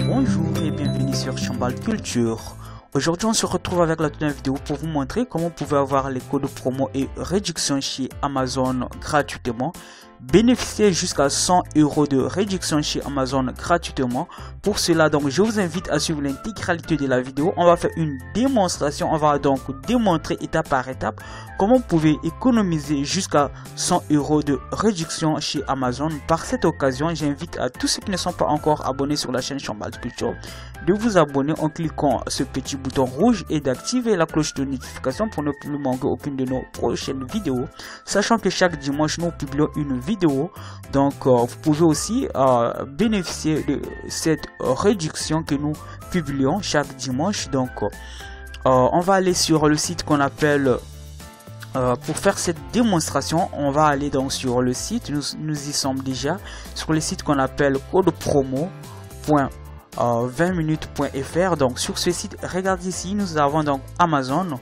Bonjour et bienvenue sur Chambal Culture. Aujourd'hui on se retrouve avec la dernière vidéo pour vous montrer comment vous pouvez avoir les codes promo et réductions chez Amazon gratuitement. Bénéficier jusqu'à 100 € de réduction chez Amazon gratuitement. Pour cela, donc je vous invite à suivre l'intégralité de la vidéo. On va faire une démonstration. On va donc démontrer étape par étape comment vous pouvez économiser jusqu'à 100 € de réduction chez Amazon. Par cette occasion, j'invite à tous ceux qui ne sont pas encore abonnés sur la chaîne Chambal Culture de vous abonner en cliquant ce petit bouton rouge et d'activer la cloche de notification pour ne plus manquer aucune de nos prochaines vidéos. Sachant que chaque dimanche nous publions une vidéo, donc vous pouvez aussi bénéficier de cette réduction que nous publions chaque dimanche. Donc on va aller sur le site qu'on appelle pour faire cette démonstration. On va aller donc sur le site, nous y sommes déjà sur le site qu'on appelle codepromo.20minutes.fr. donc sur ce site, regardez ici, nous avons donc Amazon,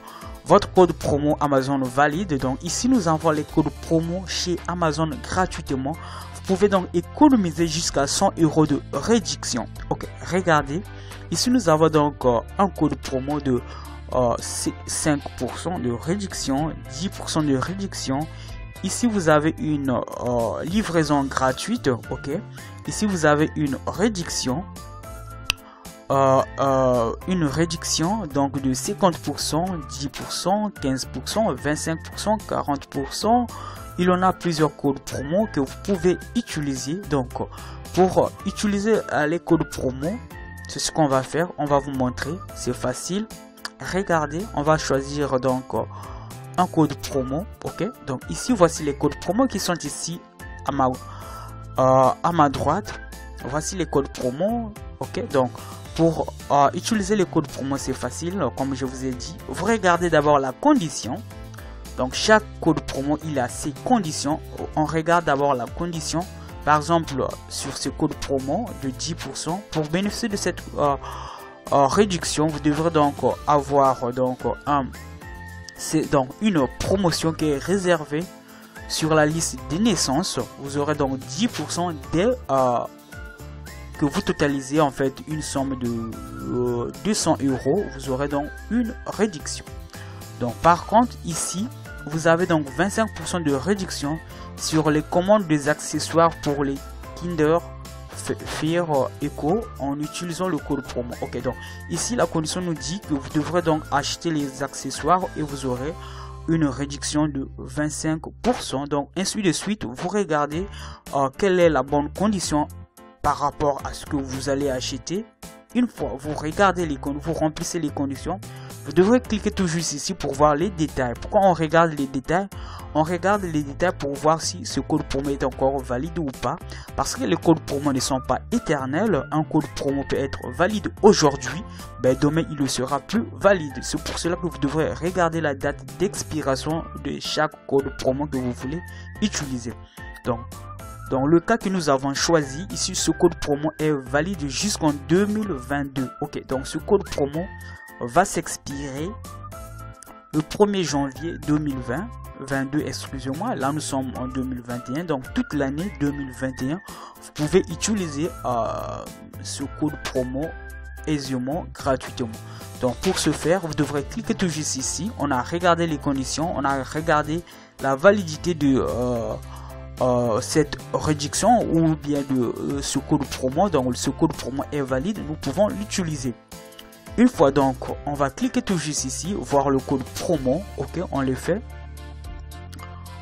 votre code promo Amazon valide. Donc ici nous avons les codes promo chez Amazon gratuitement. Vous pouvez donc économiser jusqu'à 100 € de réduction. Ok, regardez ici nous avons donc un code promo de 5% de réduction, 10% de réduction. Ici vous avez une livraison gratuite. Ok, ici vous avez une réduction donc de 50%, 10%, 15%, 25%, 40%. Il en a plusieurs codes promo que vous pouvez utiliser. Donc pour utiliser les codes promo, c'est ce qu'on va faire. On va vous montrer, c'est facile. Regardez, on va choisir donc un code promo. Ok, donc ici voici les codes promo qui sont ici à ma droite. Voici les codes promo. Ok, donc pour utiliser les codes promo, c'est facile. Comme je vous ai dit, vous regardez d'abord la condition. Donc chaque code promo il a ses conditions. On regarde d'abord la condition. Par exemple, sur ce code promo de 10%, pour bénéficier de cette réduction, vous devrez donc avoir donc une promotion qui est réservée sur la liste des naissances. Vous aurez donc 10% dès que vous totalisez en fait une somme de 200 €. Vous aurez donc une réduction. Donc par contre ici vous avez donc 25% de réduction sur les commandes des accessoires pour les Kinder Fire Echo en utilisant le code promo. Ok, donc ici la condition nous dit que vous devrez donc acheter les accessoires et vous aurez une réduction de 25%. Donc ainsi de suite, vous regardez quelle est la bonne condition par rapport à ce que vous allez acheter. Une fois vous regardez les conditions, vous remplissez les conditions, vous devrez cliquer toujours ici pour voir les détails. Pourquoi on regarde les détails? On regarde les détails pour voir si ce code promo est encore valide ou pas. Parce que les codes promo ne sont pas éternels. Un code promo peut être valide aujourd'hui, mais demain il ne sera plus valide. C'est pour cela que vous devrez regarder la date d'expiration de chaque code promo que vous voulez utiliser. Donc dans le cas que nous avons choisi ici, ce code promo est valide jusqu'en 2022. Ok, donc ce code promo va s'expirer le 1er janvier 2022, excusez-moi. Là nous sommes en 2021, donc toute l'année 2021 vous pouvez utiliser ce code promo aisément gratuitement. Donc pour ce faire, vous devrez cliquer toujours ici. On a regardé les conditions, on a regardé la validité de cette réduction ou bien de ce code promo. Donc ce code promo est valide, nous pouvons l'utiliser. Une fois donc, on va cliquer toujours ici, voir le code promo. Ok, on le fait.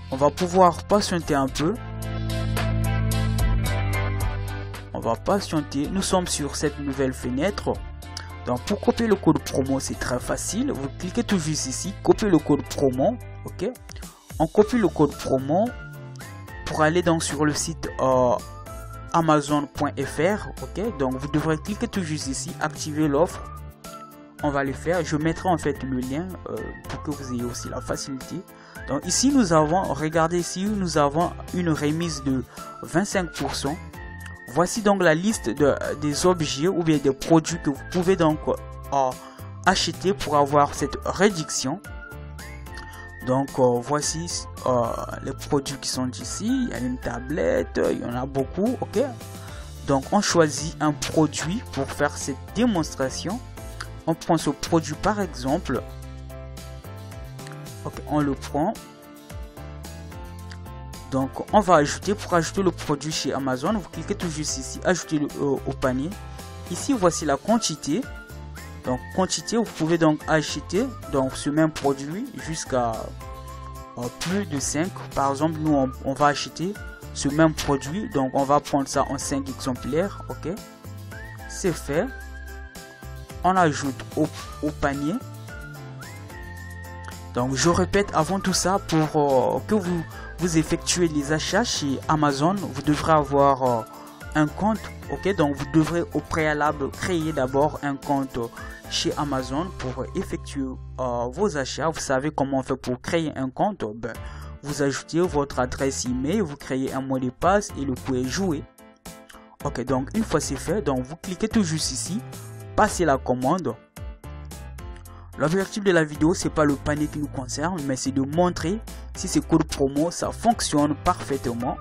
On va pouvoir patienter un peu. On va patienter. Nous sommes sur cette nouvelle fenêtre. Donc pour copier le code promo, c'est très facile. Vous cliquez toujours ici, copier le code promo. Ok, on copie le code promo pour aller donc sur le site amazon.fr. ok, donc vous devrez cliquer toujours ici, activer l'offre. On va le faire. Je mettrai en fait le lien pour que vous ayez aussi la facilité. Donc ici nous avons, regardez ici, nous avons une remise de 25%. Voici donc la liste des objets ou bien des produits que vous pouvez donc acheter pour avoir cette réduction. Donc voici les produits qui sont ici. Il y a une tablette, il y en a beaucoup. Ok, donc on choisit un produit pour faire cette démonstration. On prend ce produit par exemple. Ok, on le prend. Donc on va ajouter, pour ajouter le produit chez Amazon, vous cliquez tout juste ici, ajouter au panier. Ici voici la quantité. Donc quantité, vous pouvez donc acheter donc ce même produit jusqu'à plus de 5. Par exemple, nous on va acheter ce même produit, donc on va prendre ça en 5 exemplaires. Ok, c'est fait. On ajoute au panier. Donc je répète, avant tout ça, pour que vous effectuez les achats chez Amazon, vous devrez avoir un compte. Ok, donc vous devrez au préalable créer d'abord un compte chez Amazon pour effectuer vos achats. Vous savez comment on fait pour créer un compte? Vous ajoutez votre adresse email, vous créez un mot de passe et le coup est joué. Ok, donc une fois c'est fait, donc vous cliquez tout juste ici, passez la commande. L'objectif de la vidéo, c'est pas le panier qui nous concerne, mais c'est de montrer si ces codes promo ça fonctionne parfaitement.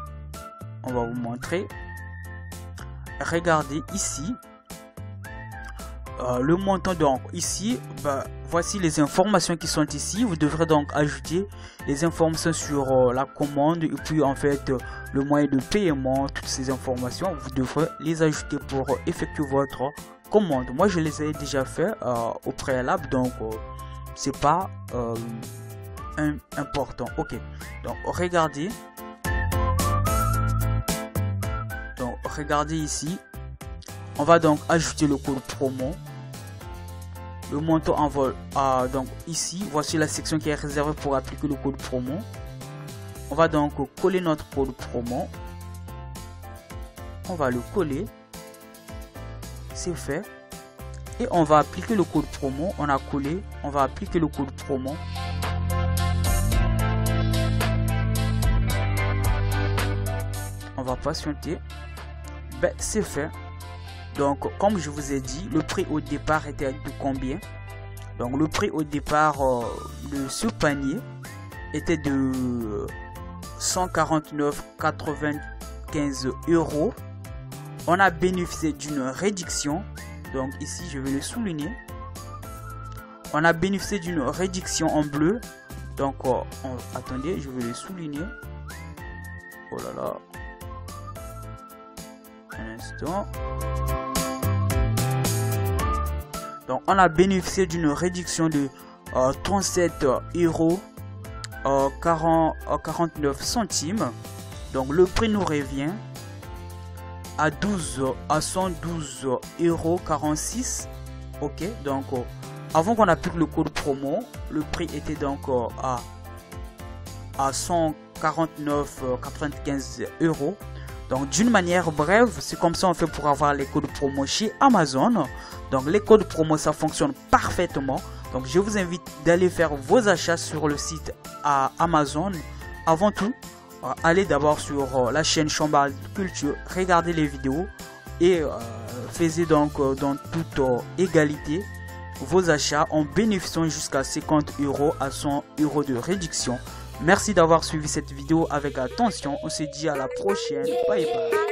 On va vous montrer. Regardez ici le montant. Donc ici, voici les informations qui sont ici. Vous devrez donc ajouter les informations sur la commande et puis en fait le moyen de paiement. Toutes ces informations, vous devrez les ajouter pour effectuer votre commande. Moi je les ai déjà fait au préalable, donc c'est pas important. Ok, donc regardez. Donc regardez ici, on va donc ajouter le code promo. Le montant en vol. Donc ici, voici la section qui est réservée pour appliquer le code promo. On va donc coller notre code promo. On va le coller. C'est fait. Et on va appliquer le code promo. On a collé. On va appliquer le code promo. On va patienter. C'est fait. Donc comme je vous ai dit, le prix au départ était de combien? Donc le prix au départ de ce panier était de 149,95 €. On a bénéficié d'une réduction. Donc ici je vais le souligner. On a bénéficié d'une réduction en bleu. Donc attendez, je vais le souligner. Oh là là. Un instant. Donc on a bénéficié d'une réduction de 37,49 €. Donc le prix nous revient à 112,46 €. Ok, donc avant qu'on applique le code promo, le prix était donc à 149,95 €. Donc d'une manière brève, c'est comme ça on fait pour avoir les codes promo chez Amazon. Donc les codes promo ça fonctionne parfaitement. Donc je vous invite d'aller faire vos achats sur le site à Amazon. Avant tout, allez d'abord sur la chaîne Chambal Culture, regardez les vidéos et faites donc dans toute égalité vos achats en bénéficiant jusqu'à 50 € à 100 € de réduction. Merci d'avoir suivi cette vidéo avec attention. On se dit à la prochaine. Bye bye.